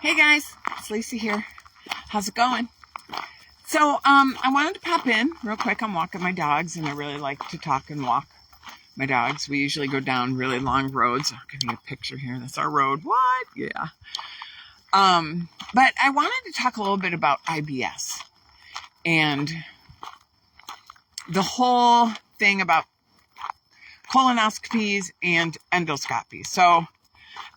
Hey guys, it's Lisa here. How's it going? So, I wanted to pop in real quick. I'm walking my dogs, and I really like to talk and walk my dogs. We usually go down really long roads. I'll give you a picture here. That's our road. What? Yeah. But I wanted to talk a little bit about IBS and the whole thing about colonoscopies and endoscopies. So,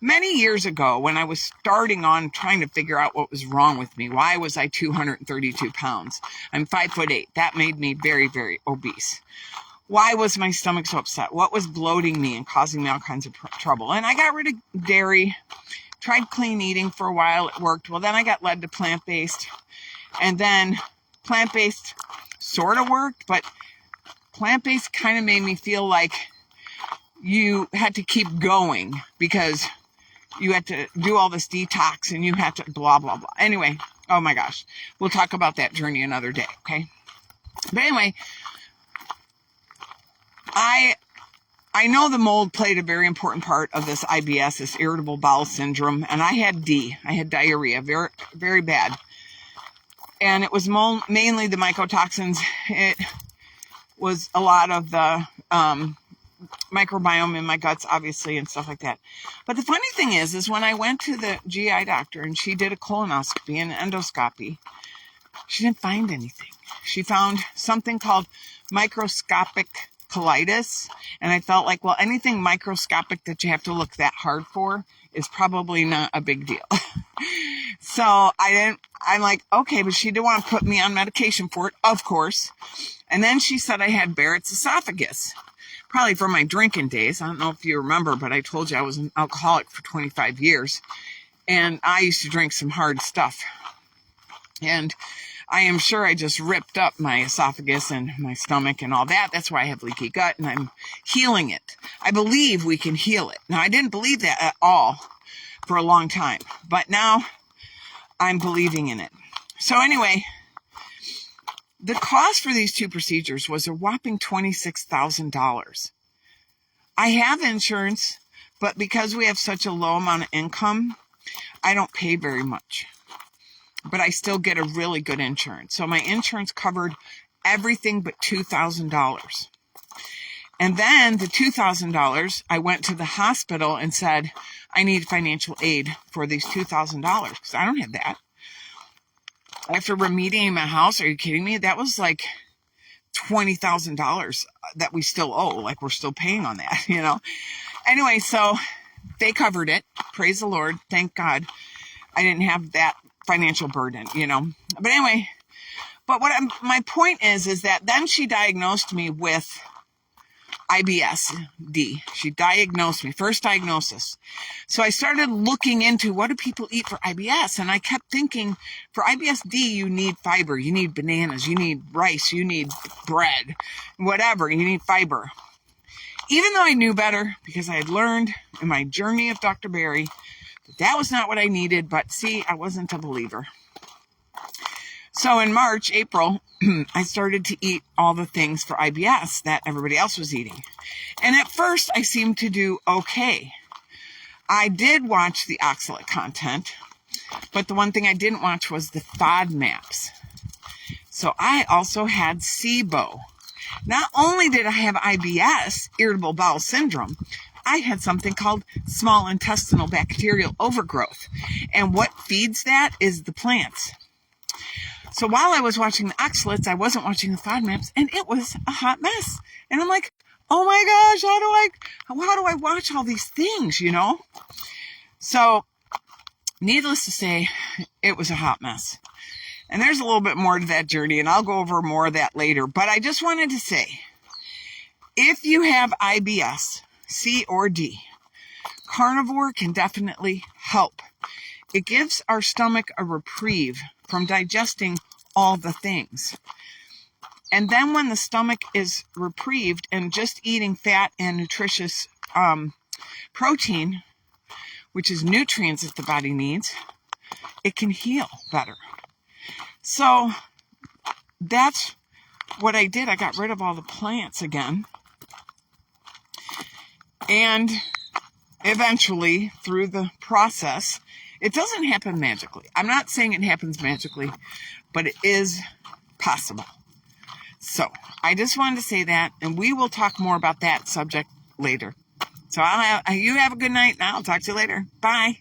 many years ago, when I was starting on trying to figure out what was wrong with me, why was I 232 pounds? I'm 5'8". That made me very, very obese. Why was my stomach so upset? What was bloating me and causing me all kinds of trouble? And I got rid of dairy, tried clean eating for a while. It worked. Well, then I got led to plant-based. And then plant-based sort of worked, but plant-based kind of made me feel like you had to keep going because you had to do all this detox and you had to blah, blah, blah. Anyway, oh my gosh. We'll talk about that journey another day, okay? But anyway, I know the mold played a very important part of this IBS, this irritable bowel syndrome, and I had D. I had diarrhea, very, very bad. And it was mainly the mycotoxins. It was a lot of the microbiome in my guts, obviously, and stuff like that. But the funny thing is when I went to the GI doctor and she did a colonoscopy and an endoscopy, she didn't find anything. She found something called microscopic colitis, and I felt like, well, anything microscopic that you have to look that hard for is probably not a big deal. So I'm like, okay, but she didn't want to put me on medication for it, of course. And then she said I had Barrett's esophagus. Probably from my drinking days. I don't know if you remember, but I told you I was an alcoholic for 25 years. And I used to drink some hard stuff. And I am sure I just ripped up my esophagus and my stomach and all that. That's why I have leaky gut, and I'm healing it. I believe we can heal it. Now, I didn't believe that at all for a long time. But now I'm believing in it. So anyway, the cost for these two procedures was a whopping $26,000. I have insurance, but because we have such a low amount of income, I don't pay very much. But I still get a really good insurance. So my insurance covered everything but $2,000. And then the $2,000, I went to the hospital and said, I need financial aid for these $2,000 because I don't have that. After remediating my house, are you kidding me? That was like $20,000 that we still owe. Like we're still paying on that, you know? Anyway, so they covered it. Praise the Lord. Thank God I didn't have that financial burden, you know? But anyway, my point is that then she diagnosed me with IBS-D. She diagnosed me, first diagnosis. So I started looking into what do people eat for IBS, and I kept thinking for IBS-D, you need fiber, you need bananas, you need rice, you need bread, whatever, you need fiber. Even though I knew better because I had learned in my journey of Dr. Berry that was not what I needed, but see, I wasn't a believer. So in March, April, I started to eat all the things for IBS that everybody else was eating. And at first, I seemed to do okay. I did watch the oxalate content, but the one thing I didn't watch was the FODMAPs. So I also had SIBO. Not only did I have IBS, irritable bowel syndrome, I had something called small intestinal bacterial overgrowth. And what feeds that is the plants. So while I was watching the oxalates, I wasn't watching the FODMAPs, and it was a hot mess. And I'm like, oh my gosh, how do I watch all these things, you know? So, needless to say, it was a hot mess. And there's a little bit more to that journey, and I'll go over more of that later. But I just wanted to say, if you have IBS, C or D, carnivore can definitely help. It gives our stomach a reprieve from digesting all the things. And then when the stomach is reprieved and just eating fat and nutritious protein, which is nutrients that the body needs, it can heal better. So that's what I did. I got rid of all the plants again. And eventually, through the process, It doesn't happen magically. I'm not saying it happens magically, but it is possible. So I just wanted to say that, and we will talk more about that subject later. So you have a good night, and I'll talk to you later. Bye.